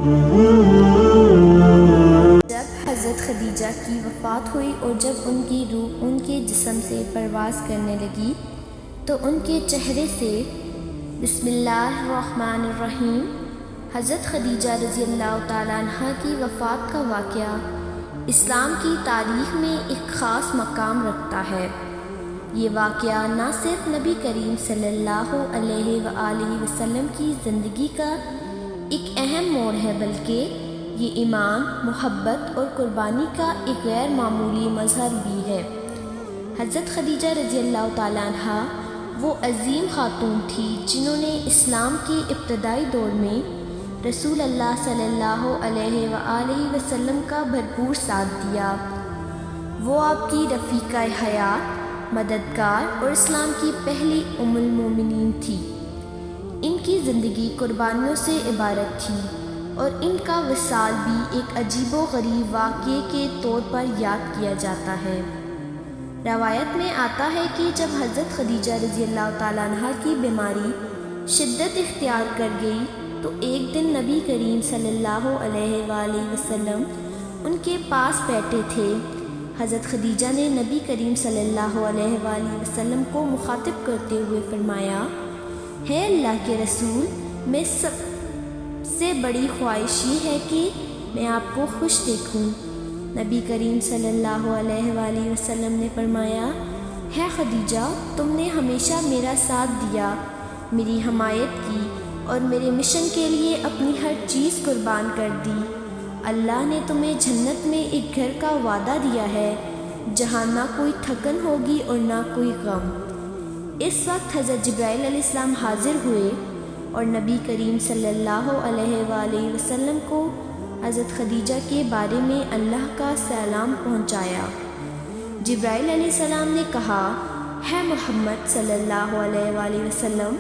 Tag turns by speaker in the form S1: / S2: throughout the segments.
S1: جب حضرت خدیجہ کی وفات ہوئی اور جب ان کی روح ان کے جسم سے پرواز کرنے لگی تو ان کے چہرے سے بسم اللہ الرحمن الرحیم حضرت خدیجہ رضی اللہ تعالیٰ عنہ کی وفات کا واقعہ اسلام کی تاریخ میں ایک خاص مقام رکھتا ہے۔ یہ واقعہ نہ صرف نبی کریم صلی اللہ علیہ وآلہ وسلم کی زندگی کا ایک اہم موڑ ہے بلکہ یہ ایمان، محبت اور قربانی کا ایک غیر معمولی مظہر بھی ہے۔ حضرت خدیجہ رضی اللہ تعالیٰ عنہ وہ عظیم خاتون تھی جنہوں نے اسلام کے ابتدائی دور میں رسول اللہ صلی اللہ علیہ وآلہ وسلم کا بھرپور ساتھ دیا۔ وہ آپ کی رفیقہ حیات، مددگار اور اسلام کی پہلی ام المومنین تھی۔ ان کی زندگی قربانیوں سے عبارت تھی اور ان کا وصال بھی ایک عجیب و غریب واقعے کے طور پر یاد کیا جاتا ہے۔ روایت میں آتا ہے کہ جب حضرت خدیجہ رضی اللہ تعالیٰ عنہ کی بیماری شدت اختیار کر گئی تو ایک دن نبی کریم صلی اللہ علیہ وآلہ وسلم ان کے پاس بیٹھے تھے۔ حضرت خدیجہ نے نبی کریم صلی اللہ علیہ وآلہ وسلم کو مخاطب کرتے ہوئے فرمایا، ہے اللہ کے رسول، میں سب سے بڑی خواہش یہ ہے کہ میں آپ کو خوش دیکھوں۔ نبی کریم صلی اللہ علیہ وآلہ وسلم نے فرمایا، ہے خدیجہ، تم نے ہمیشہ میرا ساتھ دیا، میری حمایت کی اور میرے مشن کے لیے اپنی ہر چیز قربان کر دی۔ اللہ نے تمہیں جنت میں ایک گھر کا وعدہ دیا ہے جہاں نہ کوئی تھکن ہوگی اور نہ کوئی غم۔ اس وقت حضرت جبرائیل علیہ السلام حاضر ہوئے اور نبی کریم صلی اللہ علیہ وآلہ وسلم کو حضرت خدیجہ کے بارے میں اللہ کا سلام پہنچایا۔ جبرائیل علیہ السلام نے کہا، ہے محمد صلی اللہ علیہ وآلہ وسلم،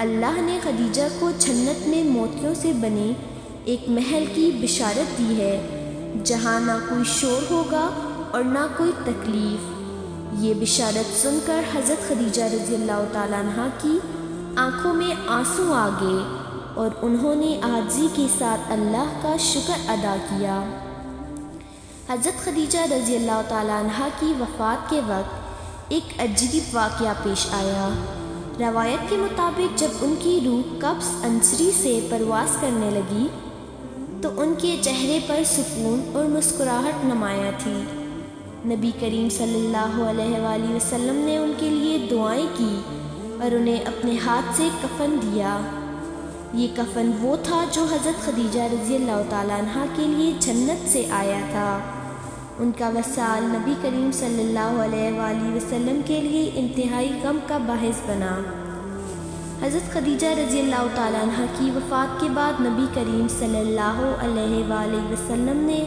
S1: اللہ نے خدیجہ کو جنت میں موتیوں سے بنے ایک محل کی بشارت دی ہے جہاں نہ کوئی شور ہوگا اور نہ کوئی تکلیف۔ یہ بشارت سن کر حضرت خدیجہ رضی اللہ تعالیٰ عنہ کی آنکھوں میں آنسو آ گئے اور انہوں نے عاجزی کے ساتھ اللہ کا شکر ادا کیا۔ حضرت خدیجہ رضی اللہ تعالیٰ عنہ کی وفات کے وقت ایک عجیب واقعہ پیش آیا۔ روایت کے مطابق جب ان کی روح قبض عنصری سے پرواز کرنے لگی تو ان کے چہرے پر سکون اور مسکراہٹ نمایاں تھی۔ نبی کریم صلی اللہ علیہ وآلہ وسلم نے ان کے لیے دعائیں کی اور انہیں اپنے ہاتھ سے کفن دیا۔ یہ کفن وہ تھا جو حضرت خدیجہ رضی اللہ تعالیٰ عنہ کے لیے جنت سے آیا تھا۔ ان کا وصال نبی کریم صلی اللہ علیہ وآلہ وسلم کے لیے انتہائی غم کا باعث بنا۔ حضرت خدیجہ رضی اللہ تعالیٰ عنہ کی وفات کے بعد نبی کریم صلی اللہ علیہ وآلہ وسلم نے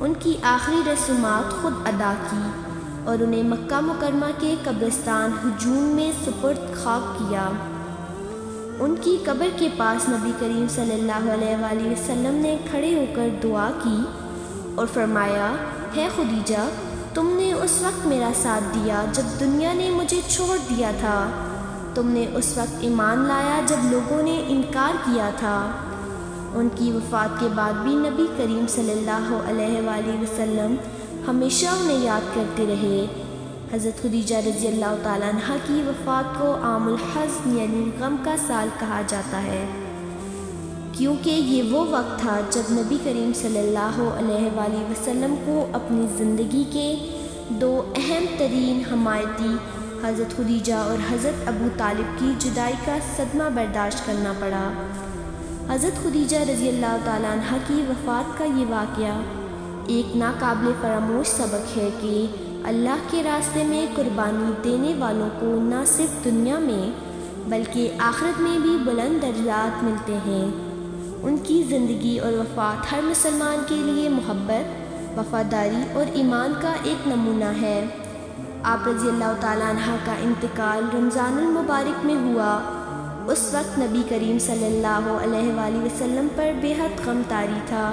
S1: ان کی آخری رسومات خود ادا کی اور انہیں مکہ مکرمہ کے قبرستان ہجون میں سپرد خاک کیا۔ ان کی قبر کے پاس نبی کریم صلی اللہ علیہ وآلہ وسلم نے کھڑے ہو کر دعا کی اور فرمایا، ہے خدیجہ، تم نے اس وقت میرا ساتھ دیا جب دنیا نے مجھے چھوڑ دیا تھا، تم نے اس وقت ایمان لایا جب لوگوں نے انکار کیا تھا۔ ان کی وفات کے بعد بھی نبی کریم صلی اللہ علیہ وآلہ وسلم ہمیشہ انہیں یاد کرتے رہے۔ حضرت خدیجہ رضی اللہ تعالیٰ عنہ کی وفات کو عام الحزن یعنی غم کا سال کہا جاتا ہے، کیونکہ یہ وہ وقت تھا جب نبی کریم صلی اللہ علیہ وآلہ وسلم کو اپنی زندگی کے دو اہم ترین حمایتی حضرت خدیجہ اور حضرت ابو طالب کی جدائی کا صدمہ برداشت کرنا پڑا۔ حضرت خدیجہ رضی اللہ تعالیٰ عنہ کی وفات کا یہ واقعہ ایک ناقابل فراموش سبق ہے کہ اللہ کے راستے میں قربانی دینے والوں کو نہ صرف دنیا میں بلکہ آخرت میں بھی بلند درجات ملتے ہیں۔ ان کی زندگی اور وفات ہر مسلمان کے لیے محبت، وفاداری اور ایمان کا ایک نمونہ ہے۔ آپ رضی اللہ تعالیٰ عنہ کا انتقال رمضان المبارک میں ہوا۔ اس وقت نبی کریم صلی اللہ علیہ وآلہ وسلم پر بے حد غم طاری تھا۔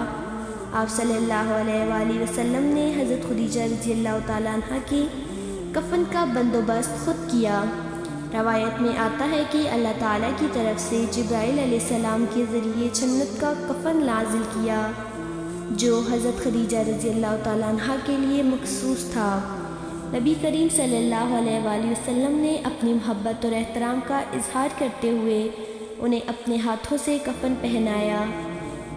S1: آپ صلی اللہ علیہ وآلہ وسلم نے حضرت خدیجہ رضی اللہ تعالیٰ عنہ کے کفن کا بندوبست خود کیا۔ روایت میں آتا ہے کہ اللہ تعالیٰ کی طرف سے جبرائیل علیہ السلام کے ذریعے جنت کا کفن نازل کیا جو حضرت خدیجہ رضی اللہ تعالیٰ عنہ کے لیے مخصوص تھا۔ نبی کریم صلی اللہ علیہ وآلہ وسلم نے اپنی محبت اور احترام کا اظہار کرتے ہوئے انہیں اپنے ہاتھوں سے کفن پہنایا۔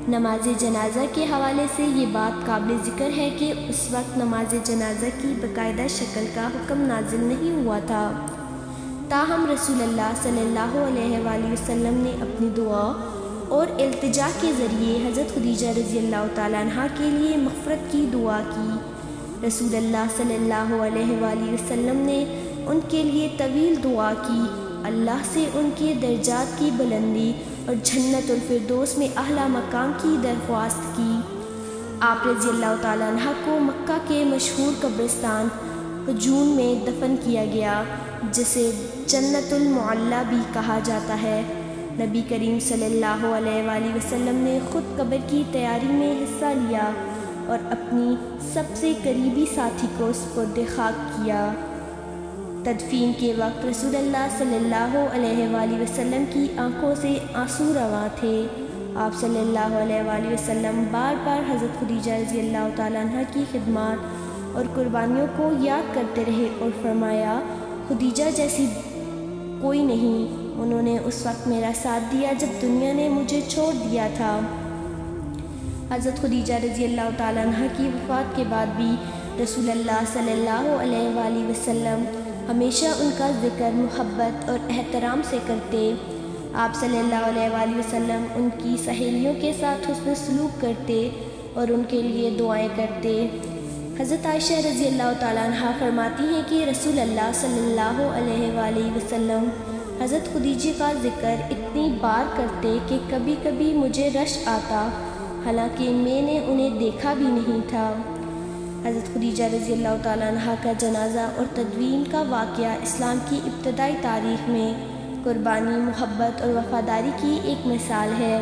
S1: نماز جنازہ کے حوالے سے یہ بات قابل ذکر ہے کہ اس وقت نماز جنازہ کی باقاعدہ شکل کا حکم نازل نہیں ہوا تھا، تاہم رسول اللہ صلی اللہ علیہ وآلہ وسلم نے اپنی دعا اور التجا کے ذریعے حضرت خدیجہ رضی اللہ تعالیٰ عنہ کے لیے مغفرت کی دعا کی۔ رسول اللہ صلی اللہ علیہ وآلہ وسلم نے ان کے لیے طویل دعا کی، اللہ سے ان کے درجات کی بلندی اور جنت الفردوس میں اعلیٰ مقام کی درخواست کی۔ آپ رضی اللہ تعالیٰ عنہ کو مکہ کے مشہور قبرستان حجون میں دفن کیا گیا جسے جنت المعلیٰ بھی کہا جاتا ہے۔ نبی کریم صلی اللہ علیہ وآلہ وسلم نے خود قبر کی تیاری میں حصہ لیا اور اپنی سب سے قریبی ساتھی کو سپرد خاک کیا۔ تدفین کے وقت رسول اللہ صلی اللہ علیہ وآلہ وسلم کی آنکھوں سے آنسو رواں تھے۔ آپ صلی اللہ علیہ وآلہ وسلم بار بار حضرت خدیجہ رضی اللہ تعالیٰ عنہ کی خدمات اور قربانیوں کو یاد کرتے رہے اور فرمایا، خدیجہ جیسی کوئی نہیں، انہوں نے اس وقت میرا ساتھ دیا جب دنیا نے مجھے چھوڑ دیا تھا۔ حضرت خدیجہ رضی اللہ تعالیٰ عنہ کی وفات کے بعد بھی رسول اللہ صلی اللہ علیہ وآلہ وسلم ہمیشہ ان کا ذکر محبت اور احترام سے کرتے۔ آپ صلی اللہ علیہ وآلہ وسلم ان کی سہیلیوں کے ساتھ حسن سلوک کرتے اور ان کے لیے دعائیں کرتے۔ حضرت عائشہ رضی اللہ تعالیٰ عنہ فرماتی ہیں کہ رسول اللہ صلی اللہ علیہ وآلہ وسلم حضرت خدیجہ کا ذکر اتنی بار کرتے کہ کبھی کبھی مجھے رشک آتا، حالانکہ میں نے انہیں دیکھا بھی نہیں تھا۔ حضرت خدیجہ رضی اللہ تعالیٰ عنہ کا جنازہ اور تدفین کا واقعہ اسلام کی ابتدائی تاریخ میں قربانی، محبت اور وفاداری کی ایک مثال ہے۔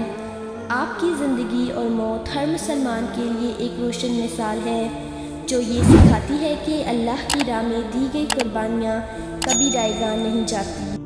S1: آپ کی زندگی اور موت ہر مسلمان کے لیے ایک روشن مثال ہے جو یہ سکھاتی ہے کہ اللہ کی راہ میں دی گئی قربانیاں کبھی رائیگاں نہیں جاتی۔